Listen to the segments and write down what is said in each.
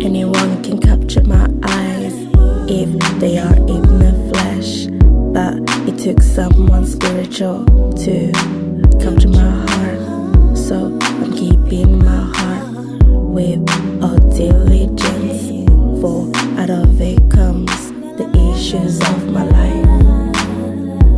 anyone can capture my eyes if they are in the flesh. But it took someone spiritual to capture my heart. So I'm keeping my heart with all diligence, for out of it comes the issues of my life.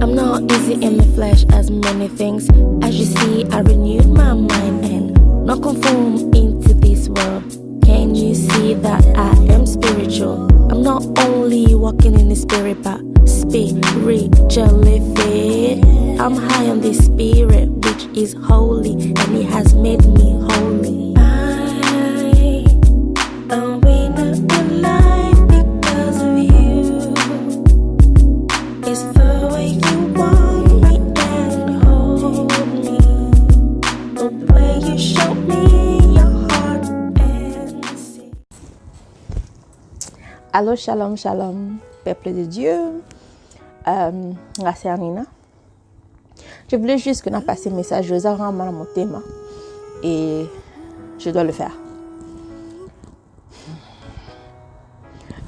I'm not easy in the flesh as many things. As you see, I renewed my mind and not conform into this world. Can you see that I am spiritual? I'm not only walking in the spirit, but spiritually fit. I'm high on the spirit, which is holy, and it has made me holy. I am winner in life because of you. It's the way you want me and hold me, the way you show me your heart and see. Allô, shalom, shalom, peuple de Dieu. Merci Nina. Je voulais juste que nous passions un message aux armes à mon thème et je dois le faire.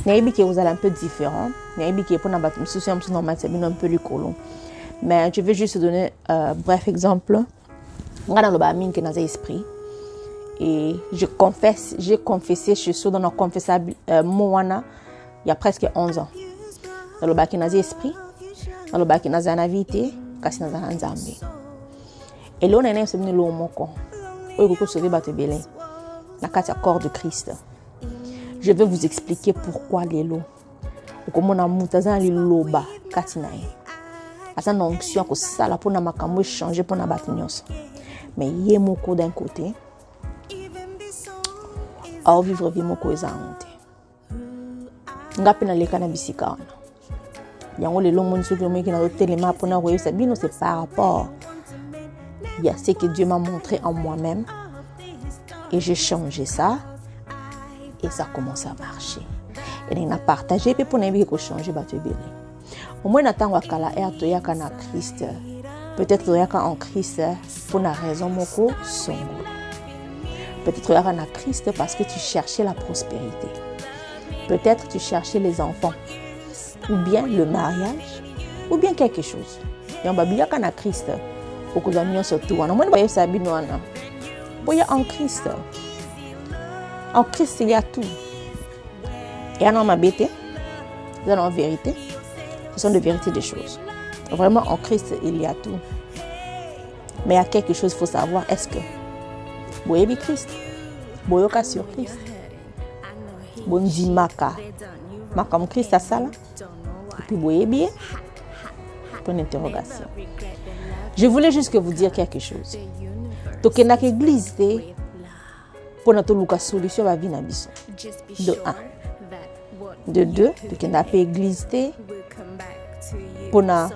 Naibi qui vous allez un peu différent. Naibi qui est pour nous battre, c'est un peu le colon. Mais je vais juste donner un bref exemple. On a dans le bamin qui est dans l'esprit. Et j'ai confessé, je suis sûre dans notre confessable Moana il y a presque 11 ans. Dans le bac dans l'esprit, dans le bac dans la vérité, kasi dans la nzambe. Et là on est venu le moko. Oyo ko sauver bato belé. Na kati corps de Christ. Je vais vous expliquer pourquoi les lots. Comment on a mutaza les loba kati na ye. Asa na onction ko sala pour na makambo changer pour na bato nyonso. Mais yé moko d'un côté. Au vivre vie moko ezante. Ngapi na leka na bisika wana. Yango le long monde soki omeki na telema pour na royer sabino c'est par rapport il y a ce que Dieu m'a montré en moi-même et j'ai changé ça et ça commence à marcher. Et on a partagé puis pour na bi ko changer bato belé. Au moins natango akala to yaka na Christ. Peut-être yaka en Christ pour une raison moko songo. Peut-être yaka na Christ parce que tu cherchais la prospérité. Peut-être tu cherchais les enfants. Ou bien le mariage, ou bien quelque chose. Et on va bien qu'en Christ, beaucoup d'amis surtout. On va dire ça bien on en Christ. En Christ il y a tout. Et en ma bête, en vérité, ce sont des vérités des choses. Vraiment en Christ il y a tout. Mais il y a quelque chose qu'il faut savoir. Est-ce que vous avez Christ? Vous avez sur Christ? Vous avez maka. Comme Christ a ça là. Et puis, vous voyez bien, pour une interrogation. Je voulais juste que vous dire quelque chose. Donc, il y a une église pour notre solution à la vie. De 1. De 2, il y a une église pour notre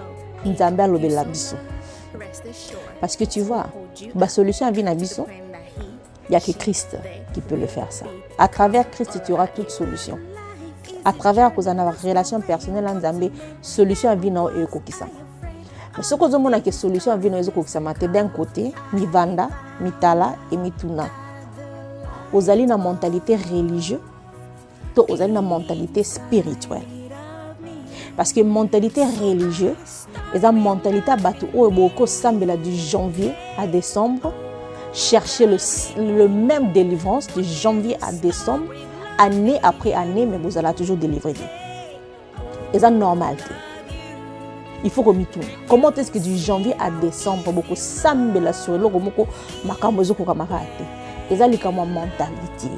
parce que tu vois, la solution à la vie, il n'y a que Christ qui peut le faire ça. À travers Christ, tu auras toute solution. À travers la relation personnelle en Zambie, solution à vie non et kokisama. Mais ce que nous avons que solution à vie non et kokisama, c'est d'un côté, mi vanda, mi tala et mi tuna. Vous allez dans mentalité religieuse, vous allez dans mentalité spirituelle. Parce que mentalité religieuse, c'est une mentalité bateau où beaucoup semble du janvier à décembre, chercher le même délivrance de janvier à décembre. Année après année, mais vous allez toujours délivrer. Et c'est normal. Il faut que tout. Comment est-ce que du janvier à décembre, beaucoup semble sur le beaucoup makamozo kamarate. Et ça, c'est comme mentalité.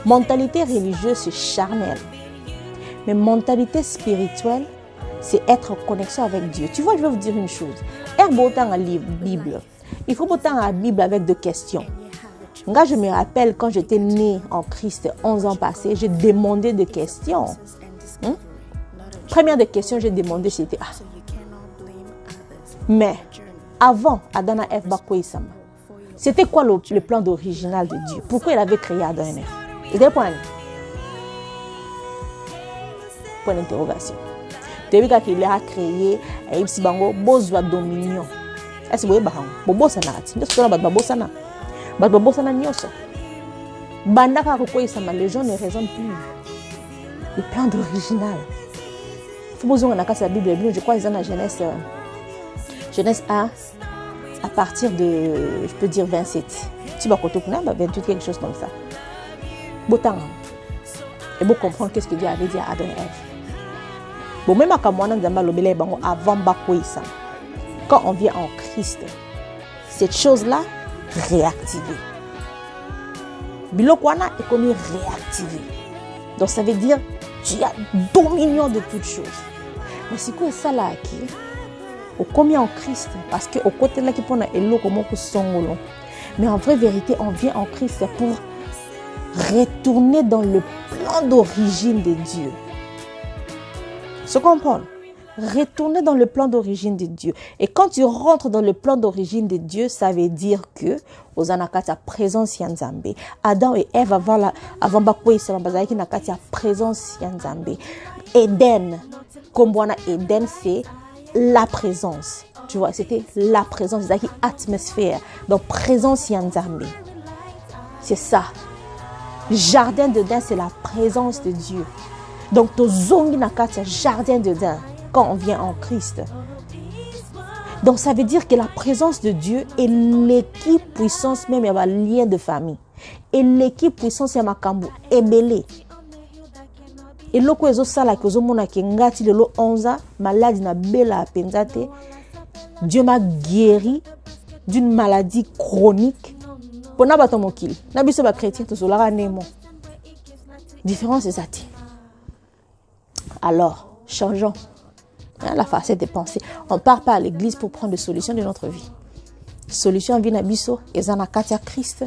Mentalité religieuse, c'est charnel. Mais mentalité spirituelle, c'est être en connexion avec Dieu. Tu vois, je vais vous dire une chose. Autant à lire la Bible. Il faut autant à la Bible avec des questions. Moi, je me rappelle quand j'étais née en Christ 11 ans passés, j'ai demandé des questions. Première des questions, j'ai demandé, c'était mais avant Adana F Bakoïsama, c'était quoi le plan original de Dieu? Pourquoi il avait créé Adam et Ève? C'était point d'interrogation. Depuis qu'il a créé Bango, besoin de dominion. Est-ce que vous voyez Bobo Sanati? Est-ce que vous avez Bobo Sana? Bobo Sana Nyoso. Bandaka kokoisama, les gens ne raisonnent plus. Le plan d'original. Faut besoin de la Bible, je crois qu'ils ont la Genèse 1, à partir de, je peux dire 27. Tu vas côté 28, quelque chose comme ça. Botan. Et vous comprendre qu'est-ce que Dieu avait dit à Adam et Ève. Bon, même avant Bakoïsa, quand on vient en Christ, cette chose-là, réactivée. Bilokwana est comme réactivé. Donc ça veut dire tu as dominion de toutes choses. Mais c'est quoi ça là qui au combien en Christ parce que au côté là qui prend elo comme ko songolo. Mais en vraie vérité, on vient en Christ pour retourner dans le plan d'origine de Dieu. Se comprendre? Retourner dans le plan d'origine de Dieu. Et quand tu rentres dans le plan d'origine de Dieu, ça veut dire que aux anakata présence yanzambe. Adam et Ève avant bakwe ça bazaki nakata présence yanzambe. Éden, comme on a Éden, c'est la présence. Tu vois, c'était la présence, c'est atmosphère. Donc présence yanzambe. C'est ça. Jardin d'Éden, c'est la présence de Dieu. Donc to zongi nakata jardin d'Éden. Quand on vient en Christ. Donc ça veut dire que la présence de Dieu est l'équipe puissance même, il y a un lien de famille. Et l'équipe puissance, il y a makambu ebele. Et loko ezo sala ke ozomona ke ngati lelo 11 ans, maladie na bela penzate. Dieu m'a guéri d'une maladie chronique. Pona bato mokili. Na biso ba chrétien to solara nemo. Différence c'est ça. Alors, changeons. La facette des pensées. On ne part pas à l'église pour prendre des solutions de notre vie. Solution vient à biso, et zana katia Christ,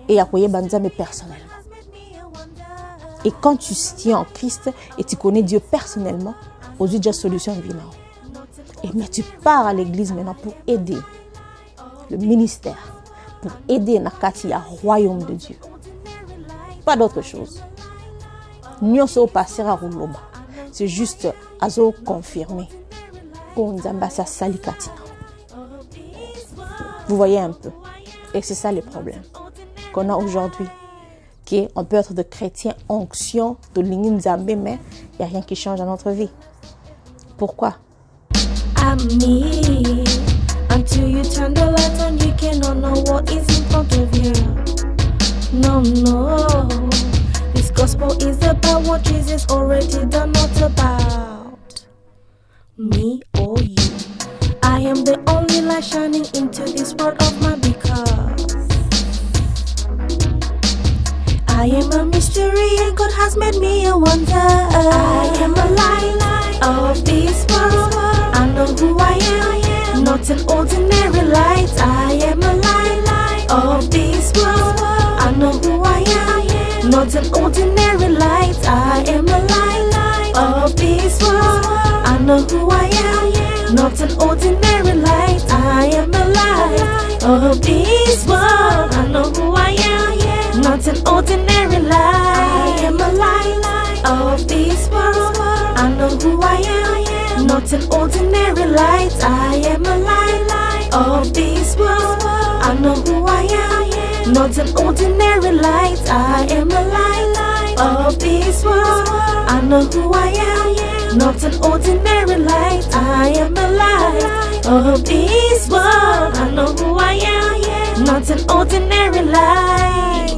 et à koye banzame personnellement. Et quand tu tiens en Christ et tu connais Dieu personnellement, aujourd'hui déjà solution vient. Et mais tu pars à l'église maintenant pour aider le ministère, pour aider na katia royaume de Dieu. Pas d'autre chose. Nous sommes passés à Rouloba. C'est juste à zo confirmer. Vous voyez un peu. Et c'est ça le problème qu'on a aujourd'hui. On peut être de chrétiens onction, de lignes zambé, mais il n'y a rien qui change dans notre vie. Pourquoi? Until you turn the light on, you cannot know what is in front of you. No. This gospel is about what Jesus already done, not about me or you. I am the only light shining into this world of my because I am a mystery and God has made me a wonder. I am a light of this world. I know who I am, not an ordinary light. I am a light of this world. I know who I am, not an ordinary light. I am a light of this world. I know who I am, not an ordinary light. I am a light of this world. I know who I am, not an ordinary light. I am a light of this world. I know who I am, not an ordinary light. I am a light of this world. I know who I am, not an ordinary light. I am a light of this world. I know who I am, not an ordinary light. I am a light of this world. I know who I am, not an ordinary light.